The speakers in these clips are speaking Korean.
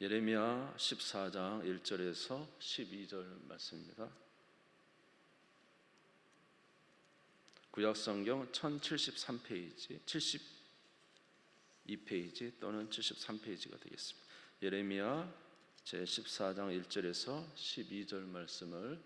예레미야 14장 1절에서 12절 말씀입니다. 구약성경 1073페이지, 72페이지 또는 73페이지가 되겠습니다. 예레미야 제14장 1절에서 12절 말씀을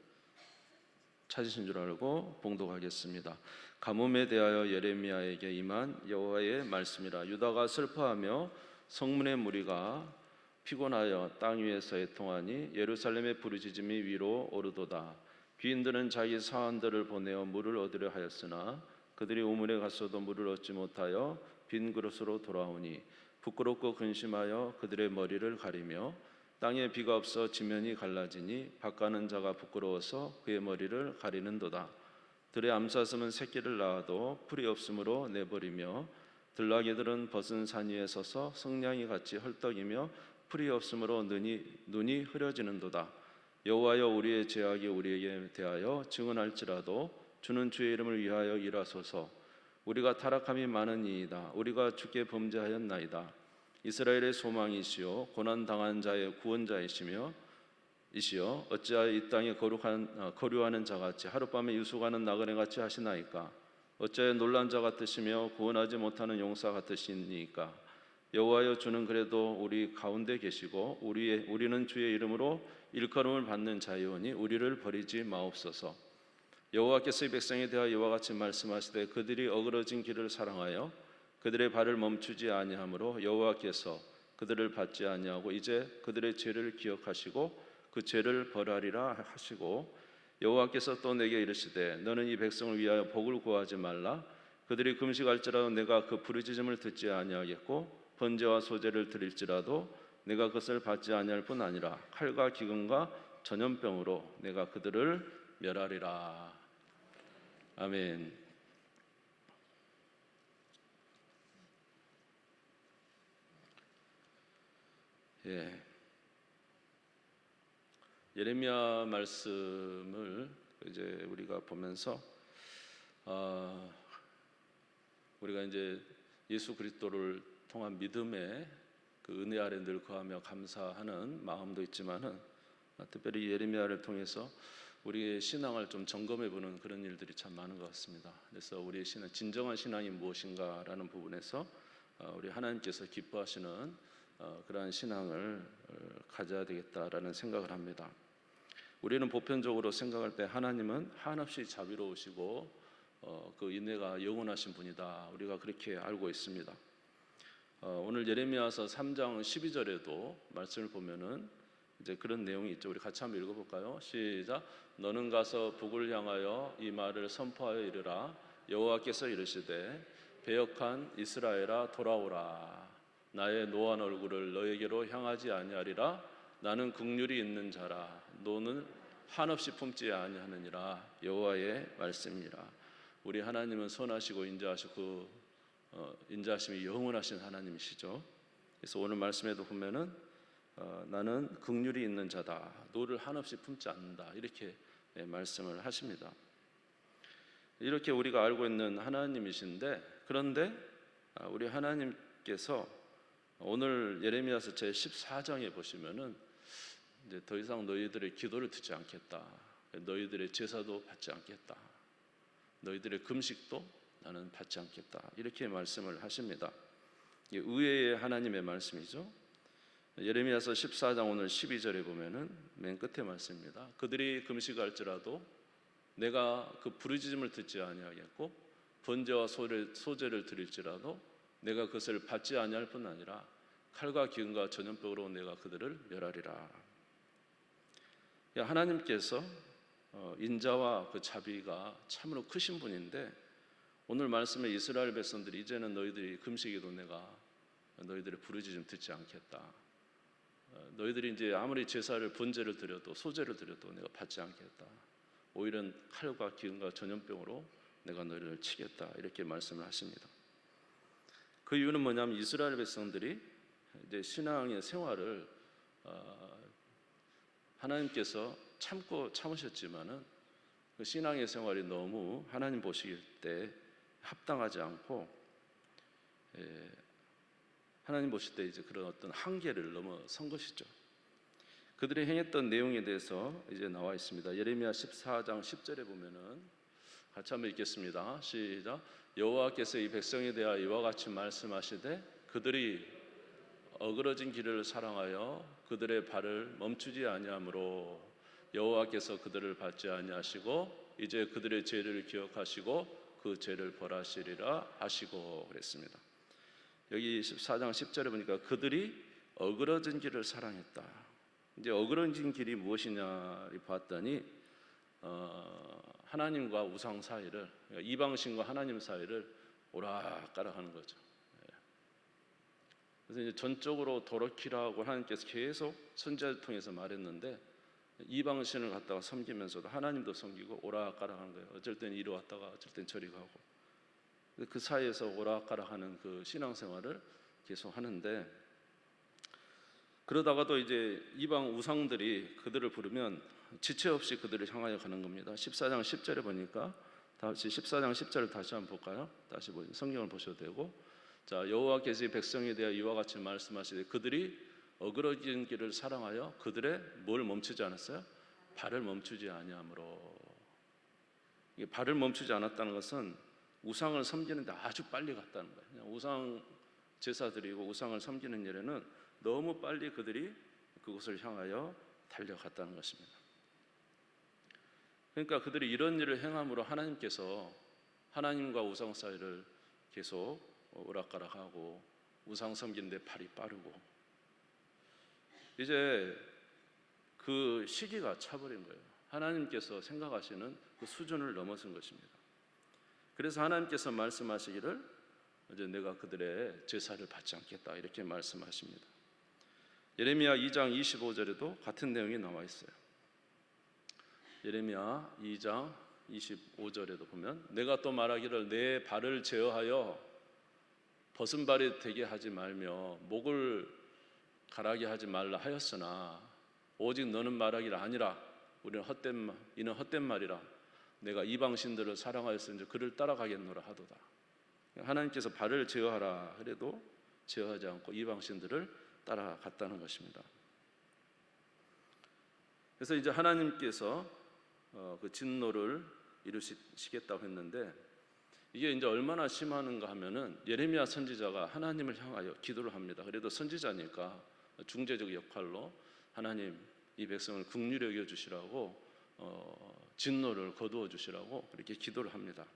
찾으신 줄 알고 봉독하겠습니다. 가뭄에 대하여 예레미야에게 임한 여호와의 말씀이라. 유다가 슬퍼하며 성문의 무리가 피곤하여 땅 위에서 애통하니 예루살렘의 부르짖음이 위로 오르도다. 귀인들은 자기 사환들을 보내어 물을 얻으려 하였으나 그들이 우물에 갔어도 물을 얻지 못하여 빈 그릇으로 돌아오니 부끄럽고 근심하여 그들의 머리를 가리며 땅에 비가 없어 지면이 갈라지니 밭가는 자가 부끄러워서 그의 머리를 가리는도다. 들의 암사슴은 새끼를 낳아도 풀이 없으므로 내버리며 들나귀들은 벗은 산 위에 서서 성냥이 같이 헐떡이며 풀이 없으므로 눈이 흐려지는도다. 여호와여, 우리의 죄악이 우리에게 대하여 증언할지라도 주는 주의 이름을 위하여 일하소서. 우리가 타락함이 많으니이다. 우리가 주께 범죄하였나이다. 이스라엘의 소망이시오 고난당한 자의 구원자이시며 이시여, 어찌하여 이 땅에 거류하는 자같이 하룻밤에 유숙하는 나그네같이 하시나이까? 어찌하여 놀란 자 같으시며 구원하지 못하는 용사 같으시니까? 여호와여, 주는 그래도 우리 가운데 계시고 우리는 주의 이름으로 일컬음을 받는 자이오니 우리를 버리지 마옵소서. 여호와께서 이 백성에 대하여 이와 같이 말씀하시되 그들이 어그러진 길을 사랑하여 그들의 발을 멈추지 아니하므로 여호와께서 그들을 받지 아니하고 이제 그들의 죄를 기억하시고 그 죄를 벌하리라 하시고, 여호와께서 또 내게 이르시되 너는 이 백성을 위하여 복을 구하지 말라. 그들이 금식할지라도 내가 그 부르짖음을 듣지 아니하겠고 번제와 소제를 드릴지라도 내가 그것을 받지 아니할 뿐 아니라 칼과 기근과 전염병으로 내가 그들을 멸하리라. 아멘. 예레미야 말씀을 이제 우리가 보면서 우리가 이제 예수 그리스도를 통한 믿음의 그 은혜 아래 늘 거하며 감사하는 마음도 있지만은 특별히 예레미야를 통해서 우리의 신앙을 좀 점검해 보는 그런 일들이 참 많은 것 같습니다. 그래서 우리의 신앙, 진정한 신앙이 무엇인가라는 부분에서 우리 하나님께서 기뻐하시는 그러한 신앙을 가져야 되겠다라는 생각을 합니다. 우리는 보편적으로 생각할 때 하나님은 한없이 자비로우시고 그 인내가 영원하신 분이다, 우리가 그렇게 알고 있습니다. 오늘 예레미야서 3장 12절에도 말씀을 보면은 이제 그런 내용이 있죠. 우리 같이 한번 읽어볼까요? 시작. 너는 가서 북을 향하여 이 말을 선포하여 이르라. 여호와께서 이르시되 배역한 이스라엘아 돌아오라. 나의 노한 얼굴을 너에게로 향하지 아니하리라. 나는 긍휼이 있는 자라. 너는 한없이 품지 아니하느니라. 여호와의 말씀이라. 우리 하나님은 선하시고 인자하심이 영원하신 하나님이시죠. 그래서 오늘 말씀에도 보면은 나는 긍휼이 있는 자다, 너를 한없이 품지 않는다, 이렇게 말씀을 하십니다. 이렇게 우리가 알고 있는 하나님이신데, 그런데 우리 하나님께서 오늘 예레미야서 제 14장에 보시면은 이제 더 이상 너희들의 기도를 듣지 않겠다, 너희들의 제사도 받지 않겠다, 너희들의 금식도 나는 받지 않겠다, 이렇게 말씀을 하십니다. 이게 의외의 하나님의 말씀이죠. 예레미야서 14장 오늘 12절에 보면은 맨 끝에 말씀입니다. 그들이 금식할지라도 내가 그 부르짖음을 듣지 아니하겠고 번제와 소제를 드릴지라도 내가 그것을 받지 아니할 뿐 아니라 칼과 기근과 전염병으로 내가 그들을 멸하리라. 하나님께서 인자와 그 자비가 참으로 크신 분인데, 오늘 말씀에 이스라엘 백성들이 이제는 너희들이 금식에도 내가 너희들의 부르짖음 듣지 않겠다, 너희들이 이제 아무리 제사를 번제를 드려도 소제를 드려도 내가 받지 않겠다, 오히려 칼과 기근과 전염병으로 내가 너희를 치겠다, 이렇게 말씀을 하십니다. 그 이유는 뭐냐면 이스라엘 백성들이 이제 신앙의 생활을 하나님께서 참으셨지만은 그 신앙의 생활이 너무 하나님 보시길 때 합당하지 않고 하나님 보실 때 이제 그런 어떤 한계를 넘어선 것이죠. 그들이 행했던 내용에 대해서 이제 나와 있습니다. 예레미야 14장 10절에 보면은 같이 한번 읽겠습니다. 시작. 여호와께서 이 백성에 대하여 이와 같이 말씀하시되 그들이 어그러진 길을 사랑하여 그들의 발을 멈추지 아니하므로 여호와께서 그들을 받지 아니하시고 이제 그들의 죄를 기억하시고 그 죄를 벌하시리라 하시고 그랬습니다. 여기 14장 10절에 보니까 그들이 어그러진 길을 사랑했다. 이제 어그러진 길이 무엇이냐를 봤더니 하나님과 우상 사이를, 그러니까 이방신과 하나님 사이를 오락가락하는 거죠. 그래서 이제 전적으로 돌이키라고 하나님께서 계속 선지자를 통해서 말했는데 이방신을 갖다가 섬기면서도 하나님도 섬기고 오락가락하는 거예요. 어쩔 땐 이리 왔다가 어쩔 땐 저리 가고 그 사이에서 오락가락하는 그 신앙생활을 계속 하는데, 그러다가도 이제 이방 우상들이 그들을 부르면 지체 없이 그들을 향하여 가는 겁니다. 14장 10절에 보니까 다시 14장 10절을 다시 한번 볼까요? 다시 성경을 보셔도 되고, 자, 여호와께서 백성에 대하여 이와 같이 말씀하시되 그들이 어그러진 길을 사랑하여 그들의 뭘 멈추지 않았어요? 발을 멈추지 아니하므로. 이게 발을 멈추지 않았다는 것은 우상을 섬기는데 아주 빨리 갔다는 거예요. 그냥 우상 제사 드리고 우상을 섬기는 일에는 너무 빨리 그들이 그곳을 향하여 달려갔다는 것입니다. 그러니까 그들이 이런 일을 행함으로 하나님께서 하나님과 우상 사이를 계속 오락가락하고 우상 섬기는 데 발이 빠르고, 이제 그 시기가 차버린 거예요. 하나님께서 생각하시는 그 수준을 넘어선 것입니다. 그래서 하나님께서 말씀하시기를 이제 내가 그들의 제사를 받지 않겠다 이렇게 말씀하십니다. 예레미야 2장 25절에도 같은 내용이 나와 있어요. 예레미야 2장 25절에도 보면 내가 또 말하기를 내 발을 제어하여 벗은 발이 되게 하지 말며 목을 가라게 하지 말라 하였으나 오직 너는 말하기를 아니라 이는 헛된 말이라 내가 이방신들을 사랑하였으니 그를 따라가겠노라 하도다. 하나님께서 발을 제어하라 그래도 제어하지 않고 이방신들을 따라갔다는 것입니다. 그래서 이제 하나님께서 그 진노를 이루시겠다고 했는데 이게 이제 얼마나 심하는가 하면은 예레미야 선지자가 하나님을 향하여 기도를 합니다. 그래도 선지자니까 중재적 역할로 하나님 이 백성을 긍휼히 여겨 주시라고 진노를 거두어 주시라고 그렇게 기도를 합니다.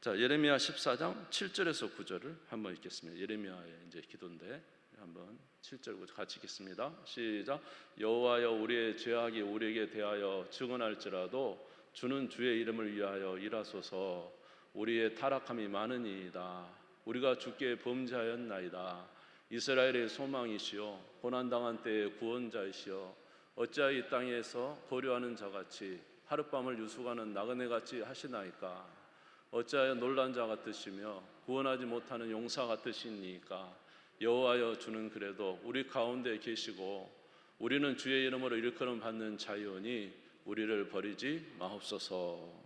자, 예레미야 14장 7절에서 9절을 한번 읽겠습니다. 예레미야의 이제 기도인데 한번 7절 9절 같이 읽겠습니다. 시작. 여호와여 우리의 죄악이 우리에게 대하여 증언할지라도 주는 주의 이름을 위하여 일하소서. 우리의 타락함이 많으니이다. 우리가 주께 범죄하였나이다. 이스라엘의 소망이시여 고난당한 때의 구원자이시여 어찌하여 이 땅에서 거류하는 자같이 하룻밤을 유숙하는 나그네같이 하시나이까. 어찌하여 놀란 자 같으시며 구원하지 못하는 용사 같으시니까. 여호와여 주는 그래도 우리 가운데 계시고 우리는 주의 이름으로 일컬음 받는 자이오니 우리를 버리지 마옵소서.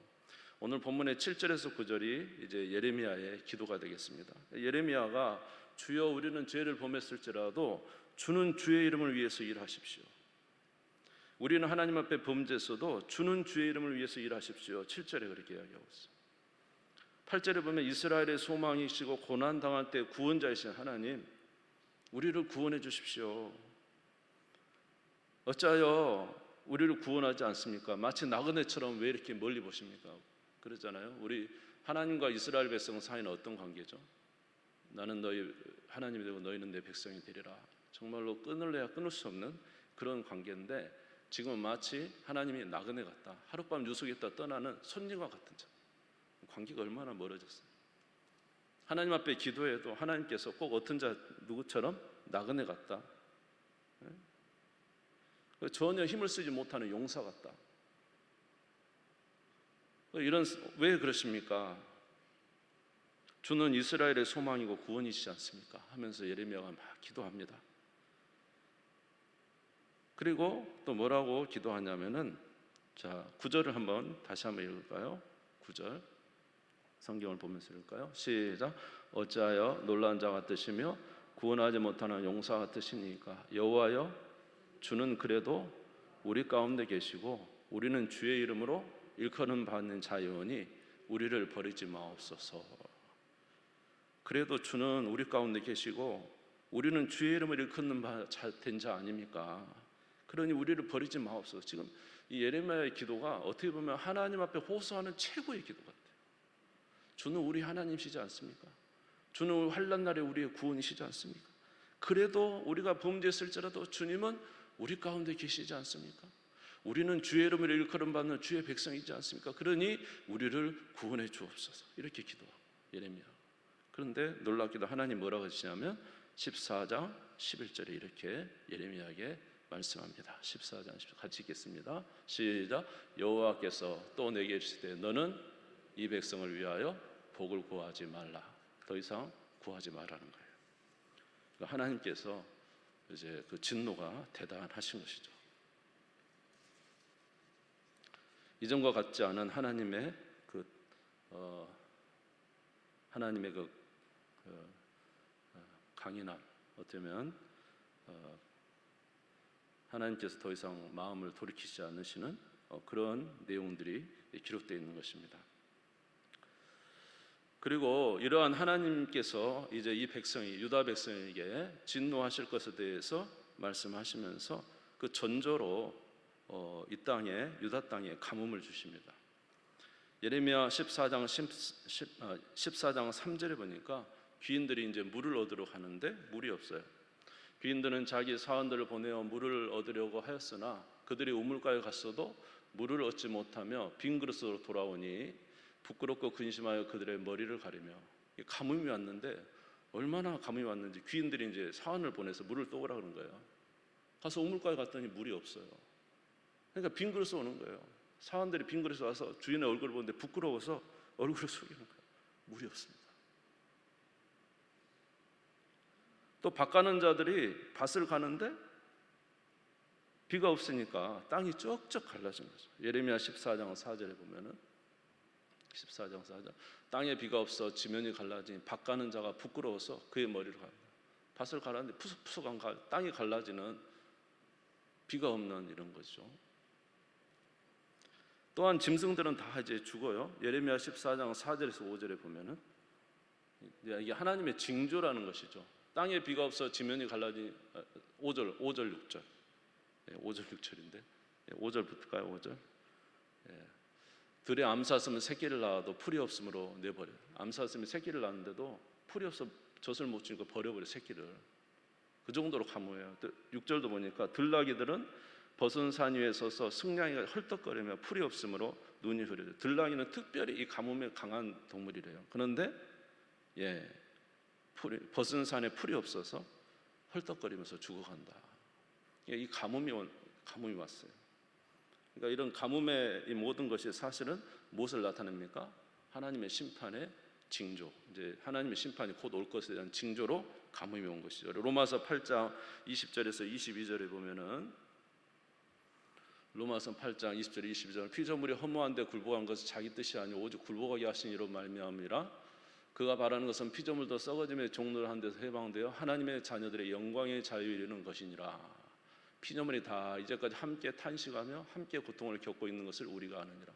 오늘 본문의 7절에서 9절이 이제 예레미야의 기도가 되겠습니다. 예레미야가 주여 우리는 죄를 범했을지라도 주는 주의 이름을 위해서 일하십시오. 우리는 하나님 앞에 범죄했어도 주는 주의 이름을 위해서 일하십시오. 7절에 그렇게 이야기하고 있어요. 8절에 보면 이스라엘의 소망이시고 고난당할 때 구원자이신 하나님, 우리를 구원해 주십시오. 어찌하여 우리를 구원하지 않습니까? 마치 나그네처럼 왜 이렇게 멀리 보십니까? 그러잖아요. 우리 하나님과 이스라엘 백성 사이는 어떤 관계죠? 나는 너희 하나님이 되고 너희는 내 백성이 되리라. 정말로 끊을래야 끊을 수 없는 그런 관계인데 지금은 마치 하나님이 나그네 같다, 하룻밤 유숙했다 떠나는 손님과 같은 자. 관계가 얼마나 멀어졌어요. 하나님 앞에 기도해도 하나님께서 꼭 어떤 자 누구처럼 나그네 같다, 전혀 힘을 쓰지 못하는 용사 같다. 왜 그러십니까? 주는 이스라엘의 소망이고 구원이시지 않습니까? 하면서 예레미야가 막 기도합니다. 그리고 또 뭐라고 기도하냐면은, 자, 9절을 다시 한번 읽을까요? 9절 성경을 보면서 읽을까요? 시작. 어찌하여 놀란 자 같으시며 구원하지 못하는 용사 같으시니까 여호와여 주는 그래도 우리 가운데 계시고 우리는 주의 이름으로 일컬음 받는 자여오니 우리를 버리지 마옵소서. 그래도 주는 우리 가운데 계시고 우리는 주의 이름을 일컫는 바 된 자 아닙니까? 그러니 우리를 버리지 마옵소서. 지금 이 예레미야의 기도가 어떻게 보면 하나님 앞에 호소하는 최고의 기도 같아요. 주는 우리 하나님이시지 않습니까? 주는 환난 날에 우리의 구원이시지 않습니까? 그래도 우리가 범죄했을지라도 주님은 우리 가운데 계시지 않습니까? 우리는 주의 이름을 일컬음 받는 주의 백성이지 않습니까? 그러니 우리를 구원해 주옵소서. 이렇게 기도하고 예레미야. 그런데 놀랍게도 하나님 뭐라고 하시냐면 14장 11절에 이렇게 예레미야에게 말씀합니다. 14장 10절 같이 읽겠습니다. 시작. 여호와께서 또 내게 이르시되 너는 이 백성을 위하여 복을 구하지 말라. 더 이상 구하지 말라는 거예요. 그러니까 하나님께서 이제 그 진노가 대단하신 것이죠. 이전과 같지 않은 하나님의 강인함, 어쩌면 하나님께서 더 이상 마음을 돌이키지 않으시는 그런 내용들이 기록되어 있는 것입니다. 그리고 이러한 하나님께서 이제 이 백성이 유다 백성에게 진노하실 것에 대해서 말씀하시면서 그 전조로 이 땅에 유다 땅에 가뭄을 주십니다. 예레미야 14장 3절에 보니까 귀인들이 이제 물을 얻으러 가는데 물이 없어요. 귀인들은 자기 사원들을 보내어 물을 얻으려고 하였으나 그들이 우물가에 갔어도 물을 얻지 못하며 빈 그릇으로 돌아오니 부끄럽고 근심하여 그들의 머리를 가리며 가뭄이 왔는데 얼마나 가뭄이 왔는지 귀인들이 이제 사원을 보내서 물을 떠오라 그런 거예요. 가서 우물가에 갔더니 물이 없어요. 그러니까 빈 그릇으로 오는 거예요. 사원들이 빈 그릇에 와서 주인의 얼굴을 보는데 부끄러워서 얼굴을 숙이는 거예요. 물이 없습니다. 또 밭 가는 자들이 밭을 가는데 비가 없으니까 땅이 쩍쩍 갈라진 거죠. 예레미야 14장 4절에 보면은 14장 4절 땅에 비가 없어 지면이 갈라지니 밭 가는 자가 부끄러워서 그의 머리를 갑니다. 밭을 갈았는데 푸석푸석한 땅이 갈라지는 비가 없는 이런 거죠. 또한 짐승들은 다 이제 죽어요. 예레미야 14장 4절에서 5절에 보면은 이게 하나님의 징조라는 것이죠. 땅에 비가 없어 지면이 갈라지니 5절 6절 5절 6절인데 5절 붙을까요? 5절. 들에 암사슴은 새끼를 낳아도 풀이 없으므로 내버려요. 암사슴이 새끼를 낳는데도 풀이 없어 젖을 못 주니까 버려버려 새끼를. 그 정도로 가무해요. 6절도 보니까 들나귀들은 벗은 산 위에 서서 승냥이가 헐떡거리며 풀이 없으므로 눈이 흐려져요. 들나귀는 특별히 이 가뭄에 강한 동물이래요. 그런데 벗은 산에 풀이 없어서 헐떡거리면서 죽어간다. 이 가뭄이 왔어요. 그러니까 이런 가뭄의 이 모든 것이 사실은 무엇을 나타냅니까? 하나님의 심판의 징조. 이제 하나님의 심판이 곧 올 것에 대한 징조로 가뭄이 온 것이죠. 로마서 8장 20절에서 22절에 보면은 로마서 8장 20절 22절 피조물이 허무한데 굴복한 것은 자기 뜻이 아니오 오직 굴복하게 하신 이로 말미암으라. 그가 바라는 것은 피조물도 썩어짐의 종로를 한 데서 해방되어 하나님의 자녀들의 영광의 자유에 이르는 것이니라. 피조물이 다 이제까지 함께 탄식하며 함께 고통을 겪고 있는 것을 우리가 아느니라.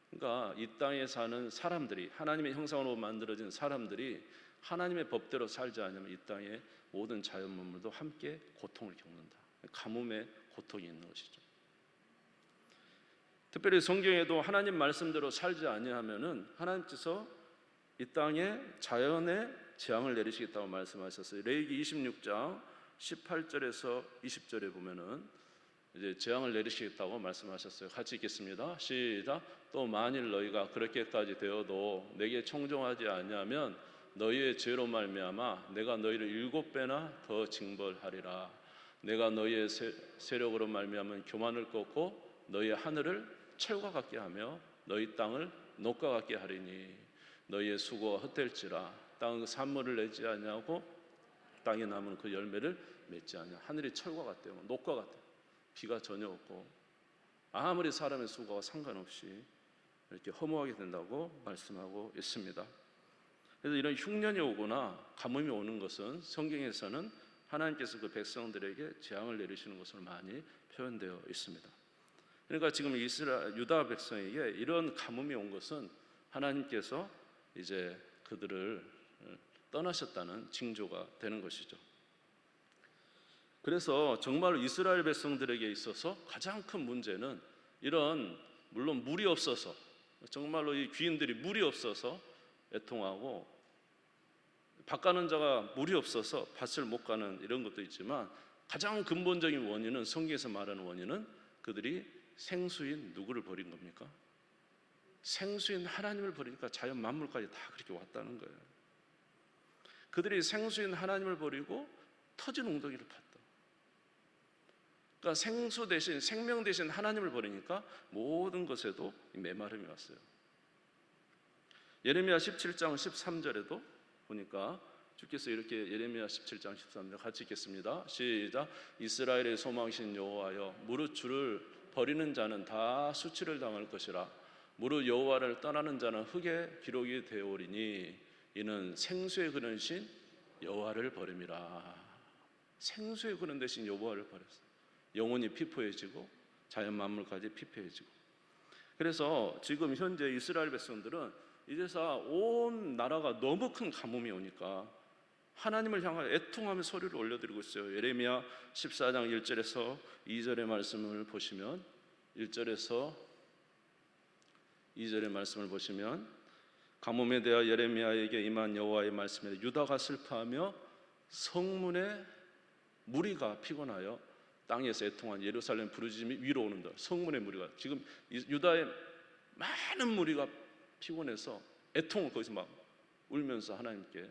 그러니까 이 땅에 사는 사람들이 하나님의 형상으로 만들어진 사람들이 하나님의 법대로 살지 않으면 이 땅의 모든 자연만물도 함께 고통을 겪는다. 가뭄의 고통이 있는 것이죠. 특별히 성경에도 하나님 말씀대로 살지 아니하면은 하나님께서 이 땅에 자연의 재앙을 내리시겠다고 말씀하셨어요. 레위기 26장 18절에서 20절에 보면은 이제 재앙을 내리시겠다고 말씀하셨어요. 같이 읽겠습니다. 시작. 또 만일 너희가 그렇게까지 되어도 내게 청종하지 아니하면 너희의 죄로 말미암아 내가 너희를 7배나 더 징벌하리라. 내가 너희의 세력으로 말미암은 교만을 꺾고 너희의 하늘을 철과 같게 하며 너희 땅을 녹과 같게 하리니 너희의 수고가 헛될지라. 땅은 산물을 내지 아니하고 땅에 남은 그 열매를 맺지 아니하. 하늘이 철과 같대요. 녹과 같대요. 비가 전혀 없고 아무리 사람의 수고가 상관없이 이렇게 허무하게 된다고 말씀하고 있습니다. 그래서 이런 흉년이 오거나 가뭄이 오는 것은 성경에서는 하나님께서 그 백성들에게 재앙을 내리시는 것으로 많이 표현되어 있습니다. 그러니까 지금 유다 백성에게 이런 가뭄이 온 것은 하나님께서 이제 그들을 떠나셨다는 징조가 되는 것이죠. 그래서 정말 이스라엘 백성들에게 있어서 가장 큰 문제는 이런, 물론 물이 없어서, 정말로 이 귀인들이 물이 없어서 애통하고 밭 가는 자가 물이 없어서 밭을 못 가는 이런 것도 있지만, 가장 근본적인 원인은, 성경에서 말하는 원인은 그들이 생수인 누구를 버린 겁니까? 생수인 하나님을 버리니까 자연 만물까지 다 그렇게 왔다는 거예요. 그들이 생수인 하나님을 버리고 터진 웅덩이를 팠다. 그러니까 생수 대신, 생명 대신 하나님을 버리니까 모든 것에도 메마름이 왔어요. 예레미야 17장 13절에도 보니까 주께서 이렇게, 예레미야 17장 13절 같이 읽겠습니다. 시작. 이스라엘의 소망이신 여호와여, 무릇 주를 버리는 자는 다 수치를 당할 것이라. 무릇 여호와를 떠나는 자는 흙에 기록이 되어오리니 이는 생수의 근원이신 여호와를 버림이라. 생수의 근원 대신 여호와를 버렸어요. 영혼이 피폐해지고 자연 만물까지 피폐해지고. 그래서 지금 현재 이스라엘 백성들은 이제서 온 나라가 너무 큰 가뭄이 오니까 하나님을 향하여 애통하며 소리를 올려드리고 있어요. 예레미야 14장 1절에서 2절의 말씀을 보시면, 1절에서 2절의 말씀을 보시면, 가뭄에 대하여 예레미야에게 임한 여호와의 말씀에 유다가 슬퍼하며 성문에 무리가 피곤하여 땅에서 애통한 예루살렘 부르짖음이 위로 오는다. 성문의 무리가, 지금 유다의 많은 무리가 피곤해서 애통을 거기서 막 울면서 하나님께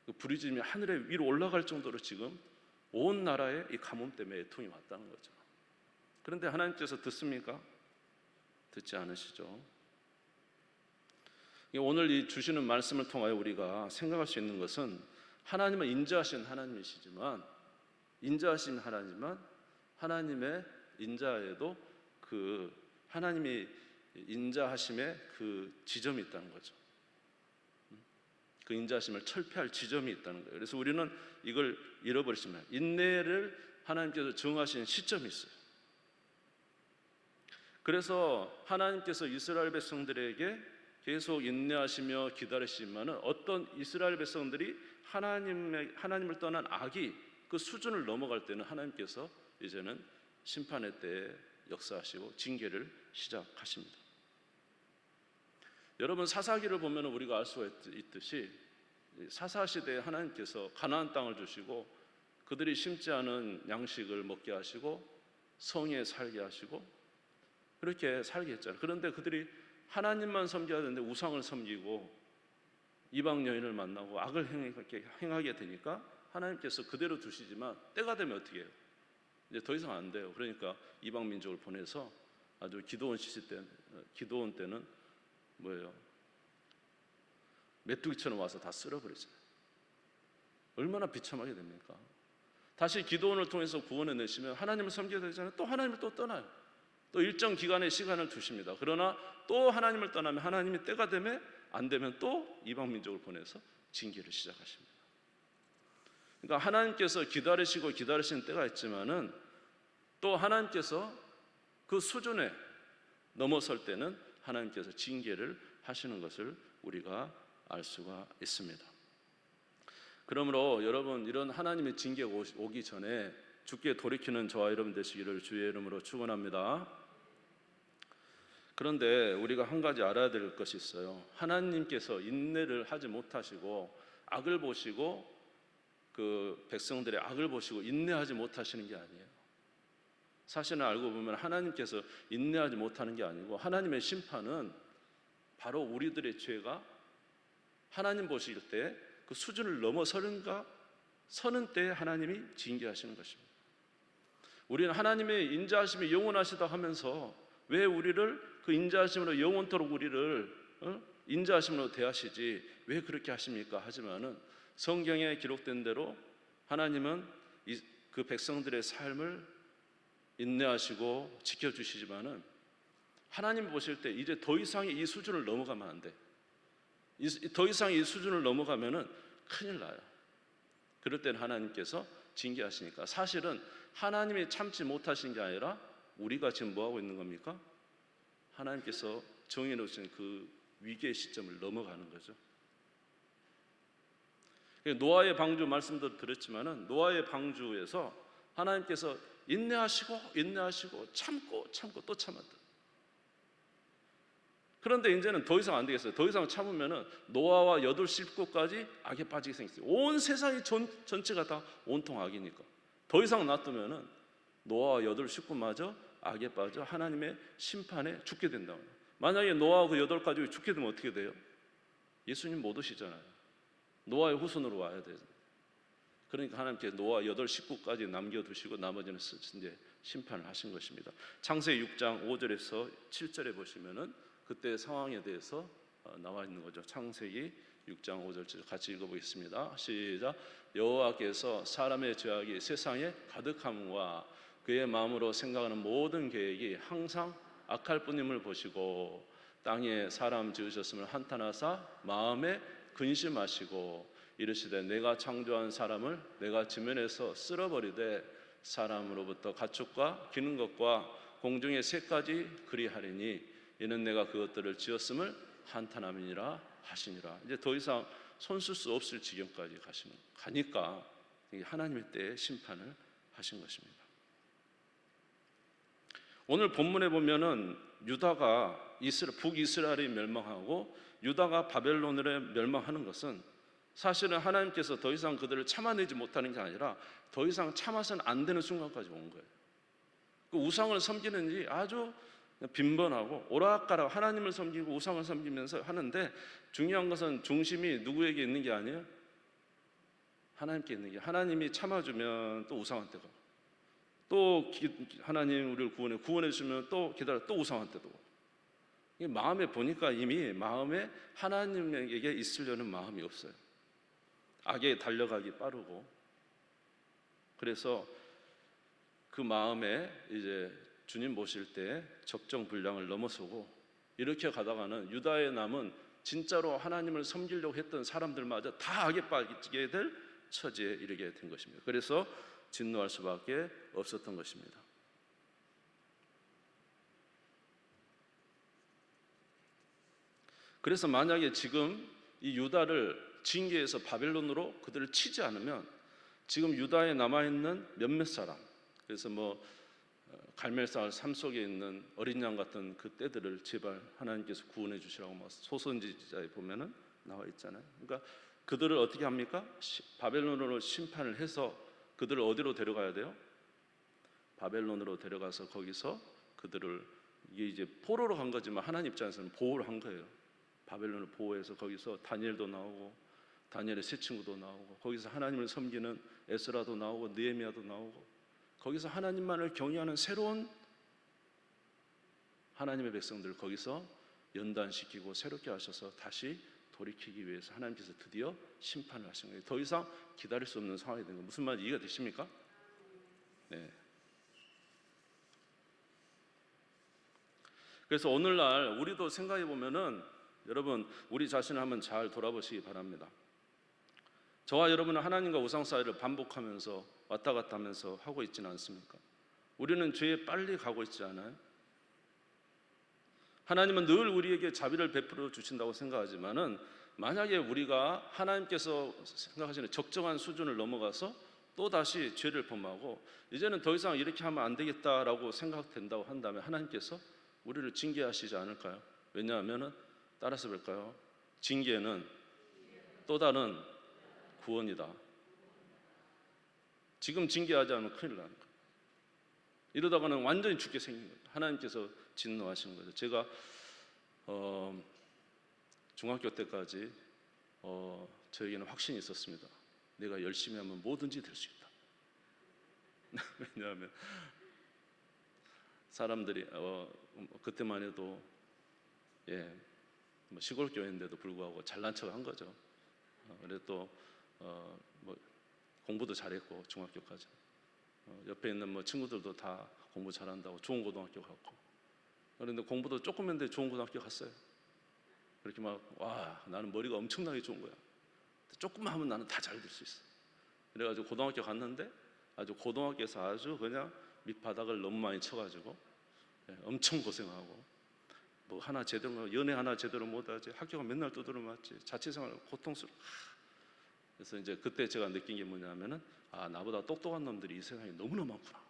그 부르짖음이 하늘에 위로 올라갈 정도로 지금 온 나라에 이 가뭄 때문에 애통이 왔다는 거죠. 그런데 하나님께서 듣습니까? 듣지 않으시죠. 오늘 이 주시는 말씀을 통하여 우리가 생각할 수 있는 것은, 하나님은 인자하신 하나님이시지만, 인자하신 하나님은 하나님의 인자에도 그 하나님이 인자하심에 그 지점이 있다는 거죠. 그 인자하심을 철폐할 지점이 있다는 거예요. 그래서 우리는 이걸 잃어버리시면, 인내를 하나님께서 정하신 시점이 있어요. 그래서 하나님께서 이스라엘 백성들에게 계속 인내하시며 기다리시지만은, 어떤 이스라엘 백성들이 하나님을 떠난 악이 그 수준을 넘어갈 때는 하나님께서 이제는 심판의 때에 역사하시고 징계를 시작하십니다. 여러분, 사사기를 보면 우리가 알 수가 있듯이, 사사시대에 하나님께서 가나안 땅을 주시고 그들이 심지 않은 양식을 먹게 하시고 성에 살게 하시고 그렇게 살게 했잖아요. 그런데 그들이 하나님만 섬겨야 되는데 우상을 섬기고 이방 여인을 만나고 악을 행하게 되니까 하나님께서 그대로 두시지만, 때가 되면 어떻게 해요? 이제 더 이상 안 돼요. 그러니까 이방 민족을 보내서 아주 기드온 때는 뭐예요? 메뚜기처럼 와서 다 쓸어버리잖아요. 얼마나 비참하게 됩니까? 다시 기드온을 통해서 구원해 내시면 하나님을 섬겨야 되잖아요. 또 하나님을 또 떠나요. 또 일정 기간의 시간을 두십니다. 그러나 또 하나님을 떠나면 하나님이 때가 되면 안 되면 또 이방 민족을 보내서 징계를 시작하십니다. 그러니까 하나님께서 기다리시고 기다리시는 때가 있지만은, 또 하나님께서 그 수준에 넘어설 때는 하나님께서 징계를 하시는 것을 우리가 알 수가 있습니다. 그러므로 여러분, 이런 하나님의 징계가 오기 전에 주께 돌이키는 저와 여러분 되시기를 주의 이름으로 축원합니다. 그런데 우리가 한 가지 알아야 될 것이 있어요. 하나님께서 인내를 하지 못하시고 악을 보시고 그 백성들의 악을 보시고 인내하지 못하시는 게 아니에요. 사실은 알고 보면 하나님께서 인내하지 못하는 게 아니고, 하나님의 심판은 바로 우리들의 죄가 하나님 보실 때 그 수준을 넘어서는 때에 하나님이 징계하시는 것입니다. 우리는 하나님의 인자하심이 영원하시다 하면서 왜 우리를 그 인자하심으로 영원토록 우리를 인자하심으로 대하시지 왜 그렇게 하십니까? 하지만은 성경에 기록된 대로 하나님은 그 백성들의 삶을 인내하시고 지켜주시지만은, 하나님 보실 때 이제 더 이상의 이 수준을 넘어가면 안 돼. 더 이상 이 수준을 넘어가면은 큰일 나요. 그럴 때는 하나님께서 징계하시니까 사실은 하나님이 참지 못하신 게 아니라 우리가 지금 뭐 하고 있는 겁니까? 하나님께서 정해놓으신 그 위기의 시점을 넘어가는 거죠. 노아의 방주 말씀도 드렸지만은 노아의 방주에서 하나님께서 인내하시고 참고 또 참았다. 그런데 이제는 더 이상 안 되겠어요. 더 이상 참으면은 노아와 여덟 식구까지 악에 빠지게 생겼어요. 온 세상이 전체가 다 온통 악이니까 더 이상 놔두면은 노아와 여덟 식구마저 악에 빠져 하나님의 심판에 죽게 된다. 만약에 노아와 그 여덟 가족이 죽게 되면 어떻게 돼요? 예수님 못 오시잖아요. 노아의 후손으로 와야 돼요. 그러니까 하나님께서 노아 여덟 식구까지 남겨두시고 나머지는 이제 심판을 하신 것입니다. 창세기 6장 5절에서 7절에 보시면은 그때 상황에 대해서 나와 있는 거죠. 창세기 6장 5절 같이 읽어보겠습니다. 시작. 여호와께서 사람의 죄악이 세상에 가득함과 그의 마음으로 생각하는 모든 계획이 항상 악할 뿐임을 보시고 땅에 사람 지으셨음을 한탄하사 마음에 근심하시고 이르시되 내가 창조한 사람을 내가 지면에서 쓸어버리되 사람으로부터 가축과 기는 것과 공중의 새까지 그리하리니 이는 내가 그것들을 지었음을 한탄함이니라 하시니라. 이제 더 이상 손쓸 수 없을 지경까지 가니까 하나님의 때에 심판을 하신 것입니다. 오늘 본문에 보면은 유다가 북이스라엘이 멸망하고 유다가 바벨론으로 멸망하는 것은 사실은 하나님께서 더 이상 그들을 참아내지 못하는 게 아니라 더 이상 참아서는 안 되는 순간까지 온 거예요. 그 우상을 섬기는 일이 아주 빈번하고 오락가락 하나님을 섬기고 우상을 섬기면서 하는데 중요한 것은 중심이 누구에게 있는 게 아니에요? 하나님께 있는 게. 하나님이 참아주면 또 우상한테 가고 또 하나님 우리를 구원해 주시면 또 기다려 또 우상한테도 가고. 마음에 보니까 이미 마음에 하나님에게 있으려는 마음이 없어요. 악에 달려가기 빠르고 그래서 그 마음에 이제 주님 모실 때 적정분량을 넘어서고 이렇게 가다가는 유다의 남은 진짜로 하나님을 섬기려고 했던 사람들마저 다 악에 빠지게 될 처지에 이르게 된 것입니다. 그래서 진노할 수밖에 없었던 것입니다. 그래서 만약에 지금 이 유다를 징계해서 바벨론으로 그들을 치지 않으면 지금 유다에 남아있는 몇몇 사람, 그래서 갈멜살 삶 속에 있는 어린 양 같은 그 떼들을 제발 하나님께서 구원해 주시라고 소선지자에 보면은 나와 있잖아요. 그러니까 그들을 어떻게 합니까? 바벨론으로 심판을 해서 그들을 어디로 데려가야 돼요? 바벨론으로 데려가서 거기서 그들을 이게 이제 포로로 간 거지만 하나님 입장에서는 보호를 한 거예요. 바벨론을 보호해서 거기서 다니엘도 나오고 다니엘의 세 친구도 나오고 거기서 하나님을 섬기는 에스라도 나오고 느헤미야도 나오고 거기서 하나님만을 경외하는 새로운 하나님의 백성들을 거기서 연단시키고 새롭게 하셔서 다시 돌이키기 위해서 하나님께서 드디어 심판을 하신 거예요. 더 이상 기다릴 수 없는 상황이 된 거예요. 무슨 말인지 이해가 되십니까? 네. 그래서 오늘날 우리도 생각해 보면은 여러분 우리 자신을 한번 잘 돌아보시기 바랍니다. 저와 여러분은 하나님과 우상 사이를 반복하면서 왔다 갔다 하면서 하고 있지는 않습니까? 우리는 죄에 빨리 가고 있지 않아요? 하나님은 늘 우리에게 자비를 베풀어 주신다고 생각하지만은 만약에 우리가 하나님께서 생각하시는 적정한 수준을 넘어가서 또다시 죄를 범하고 이제는 더 이상 이렇게 하면 안 되겠다라고 생각된다고 한다면 하나님께서 우리를 징계하시지 않을까요? 왜냐하면은 따라서 볼까요? 징계는 또 다른 구원이다. 지금 징계하지 않으면 큰일 나는 거예요. 이러다가는 완전히 죽게 생긴 거예요. 하나님께서 진노하시는 거죠. 제가 중학교 때까지 저에게는 확신이 있었습니다. 내가 열심히 하면 뭐든지 될 수 있다. 왜냐하면 사람들이 그때만 해도 시골 교회인데도 불구하고 잘난 척한 거죠. 그래도 또 공부도 잘했고 중학교까지 옆에 있는 친구들도 다 공부 잘한다고 좋은 고등학교 갔고 그런데 공부도 조금 했는데 좋은 고등학교 갔어요. 그렇게 막 나는 머리가 엄청나게 좋은 거야. 조금만 하면 나는 다 잘 될 수 있어. 그래가지고 고등학교 갔는데 아주 고등학교에서 아주 그냥 밑바닥을 너무 많이 쳐가지고 엄청 고생하고 뭐 하나 제대로 연애 하나 제대로 못하지, 학교가 맨날 두드려 맞지, 자취생활 고통스러워. 그래서 이제 그때 제가 느낀 게 뭐냐면은 나보다 똑똑한 놈들이 이 세상에 너무나 많구나,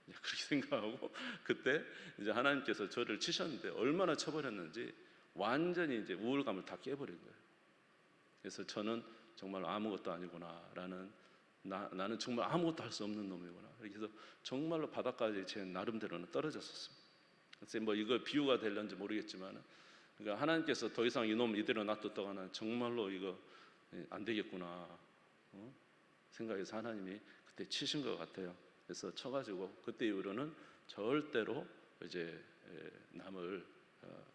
그렇게 생각하고 그때 이제 하나님께서 저를 치셨는데 얼마나 쳐버렸는지 완전히 이제 우울감을 다 깨버린 거예요. 그래서 저는 정말 아무것도 아니구나라는, 나는 정말 아무것도 할 수 없는 놈이구나. 그래서 정말로 바닥까지 제 나름대로는 떨어졌었습니다. 그래서 뭐 이거 비유가 될런지 모르겠지만, 그러니까 하나님께서 더 이상 이놈 이대로 놔뒀다가는 정말로 이거 안 되겠구나 생각해서 하나님이 그때 치신 것 같아요. 그래서 쳐가지고 그때 이후로는 절대로 이제 남을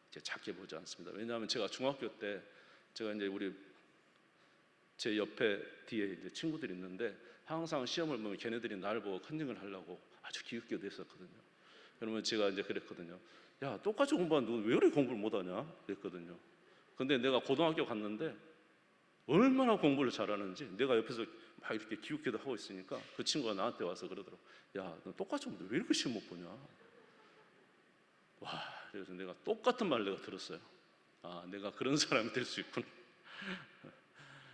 이제 작게 보지 않습니다. 왜냐하면 제가 중학교 때 제가 이제 제 옆에 뒤에 이제 친구들이 있는데 항상 시험을 보면 걔네들이 나를 보고 컨닝을 하려고 아주 기웃기웃 했었거든요. 그러면 제가 이제 그랬거든요. 야, 똑같이 공부하는데 너 왜 이렇게 공부를 못하냐? 그랬거든요. 근데 내가 고등학교 갔는데 얼마나 공부를 잘하는지 내가 옆에서 막 이렇게 기웃기웃 하고 있으니까 그 친구가 나한테 와서 그러더라고. 야, 너 똑같이 공부하는데 왜 이렇게 시험 못 보냐? 그래서 내가 똑같은 말을 내가 들었어요. 내가 그런 사람이 될 수 있구나.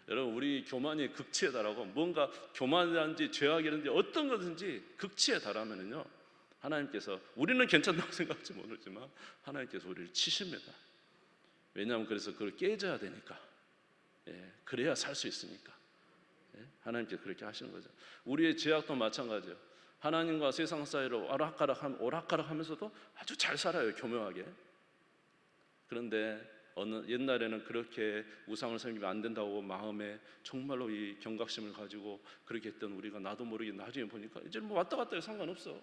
여러분, 우리 교만이 극치에 달하고 뭔가 교만이라든지 죄악이라든지 어떤 것든지 극치에 달하면은요, 하나님께서, 우리는 괜찮다고 생각할지 모르지만 하나님께서 우리를 치십니다. 왜냐하면 그래서 그걸 깨져야 되니까, 그래야 살 수 있으니까 하나님께서 그렇게 하시는 거죠. 우리의 죄악도 마찬가지예요. 하나님과 세상 사이로 오락가락 하면서도 아주 잘 살아요, 교묘하게. 그런데 옛날에는 그렇게 우상을 섬기면 안 된다고 마음에 정말로 이 경각심을 가지고 그렇게 했던 우리가 나도 모르게 나중에 보니까 이제 뭐 왔다 갔다 해도 상관없어.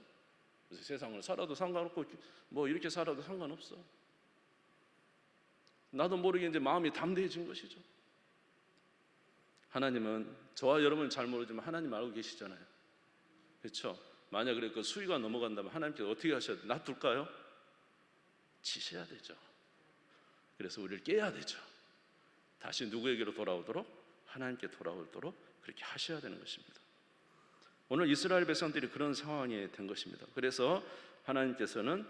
그래서 세상을 살아도 상관없고 뭐 이렇게 살아도 상관없어. 나도 모르게 이제 마음이 담대해진 것이죠. 하나님은, 저와 여러분은 잘 모르지만 하나님 알고 계시잖아요. 그렇죠? 만약 그 수위가 넘어간다면 하나님께서 어떻게 하셔야 돼요? 놔둘까요? 치셔야 되죠. 그래서 우리를 깨야 되죠. 다시 누구에게로 돌아오도록? 하나님께 돌아오도록 그렇게 하셔야 되는 것입니다. 오늘 이스라엘 백성들이 그런 상황이 된 것입니다. 그래서 하나님께서는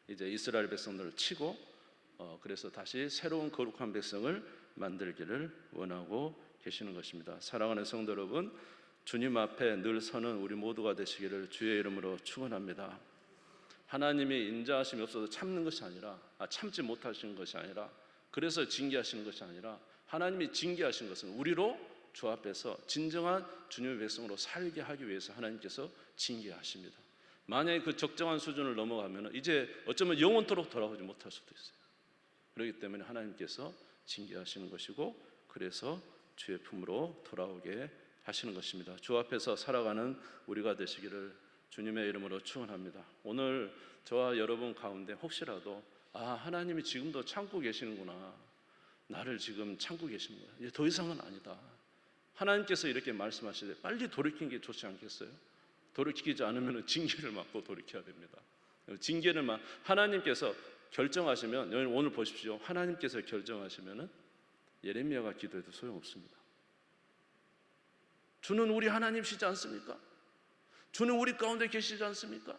이제 이스라엘 백성들을 치고 그래서 다시 새로운 거룩한 백성을 만들기를 원하고 계시는 것입니다. 사랑하는 성도 여러분, 주님 앞에 늘 서는 우리 모두가 되시기를 주의 이름으로 축원합니다. 하나님이 인자하심이 없어서 참는 것이 아니라, 참지 못하시는 것이 아니라, 그래서 징계하시는 것이 아니라, 하나님이 징계하신 것은 우리로 주 앞에서 진정한 주님의 백성으로 살게 하기 위해서 하나님께서 징계하십니다. 만약에 그 적정한 수준을 넘어가면 이제 어쩌면 영원토록 돌아오지 못할 수도 있어요. 그렇기 때문에 하나님께서 징계하시는 것이고, 그래서 주의 품으로 돌아오게 하시는 것입니다. 주 앞에서 살아가는 우리가 되시기를 주님의 이름으로 축원합니다. 오늘 저와 여러분 가운데 혹시라도 하나님이 지금도 참고 계시는구나, 나를 지금 참고 계시는구나, 이제 더 이상은 아니다, 하나님께서 이렇게 말씀하시되 빨리 돌이키는 게 좋지 않겠어요? 돌이키지 않으면 징계를 맞고 돌이켜야 됩니다. 징계를 하나님께서 결정하시면, 오늘 보십시오. 하나님께서 결정하시면 예레미야가 기도해도 소용없습니다. 주는 우리 하나님이시지 않습니까? 주는 우리 가운데 계시지 않습니까?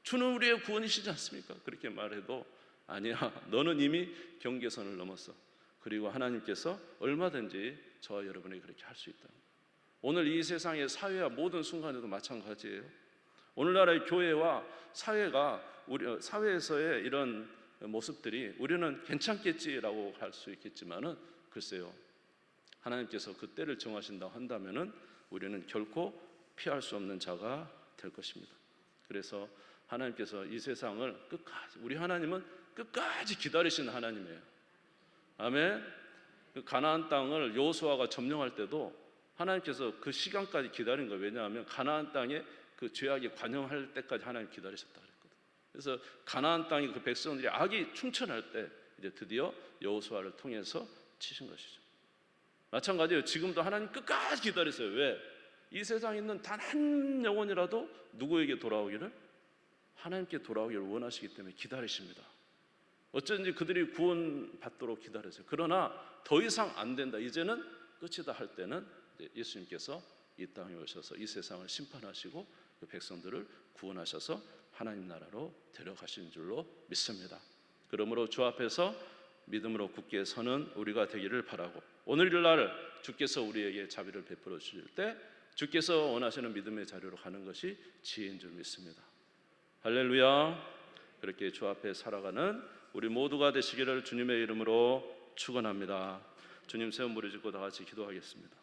주는 우리의 구원이시지 않습니까? 그렇게 말해도 아니야, 너는 이미 경계선을 넘었어. 그리고 하나님께서 얼마든지 저와 여러분에게 그렇게 할 수 있다. 오늘 이 세상의 사회와 모든 순간에도 마찬가지예요. 오늘날의 교회와 사회가, 우리 사회에서의 이런 모습들이 우리는 괜찮겠지라고 할 수 있겠지만은, 글쎄요, 하나님께서 그 때를 정하신다고 한다면은 우리는 결코 피할 수 없는 자가 될 것입니다. 그래서 하나님께서 이 세상을 끝까지, 우리 하나님은 끝까지 기다리시는 하나님이에요. 아멘. 그 가나안 땅을 여호수아가 점령할 때도 하나님께서 그 시간까지 기다린 거예요. 왜냐하면 가나안 땅에 그 죄악이 관영할 때까지 하나님 기다리셨다 그랬거든요. 그래서 가나안 땅에 그 백성들이 악이 충천할 때 이제 드디어 여호수아를 통해서 치신 것이죠. 마찬가지예요. 지금도 하나님 끝까지 기다리세요. 왜? 이 세상에 있는 단 한 영혼이라도 누구에게 돌아오기를? 하나님께 돌아오기를 원하시기 때문에 기다리십니다. 어쩐지 그들이 구원받도록 기다렸어요. 그러나 더 이상 안 된다, 이제는 끝이다 할 때는 예수님께서 이 땅에 오셔서 이 세상을 심판하시고 그 백성들을 구원하셔서 하나님 나라로 데려가신 줄로 믿습니다. 그러므로 주 앞에서 믿음으로 굳게 서는 우리가 되기를 바라고, 오늘날 주께서 우리에게 자비를 베풀어 주실 때 주께서 원하시는 믿음의 자리로 가는 것이 지혜인 줄 믿습니다. 할렐루야. 그렇게 주 앞에 살아가는 우리 모두가 되시기를 주님의 이름으로 축원합니다. 주님, 세 번 부르짖고 다 같이 기도하겠습니다.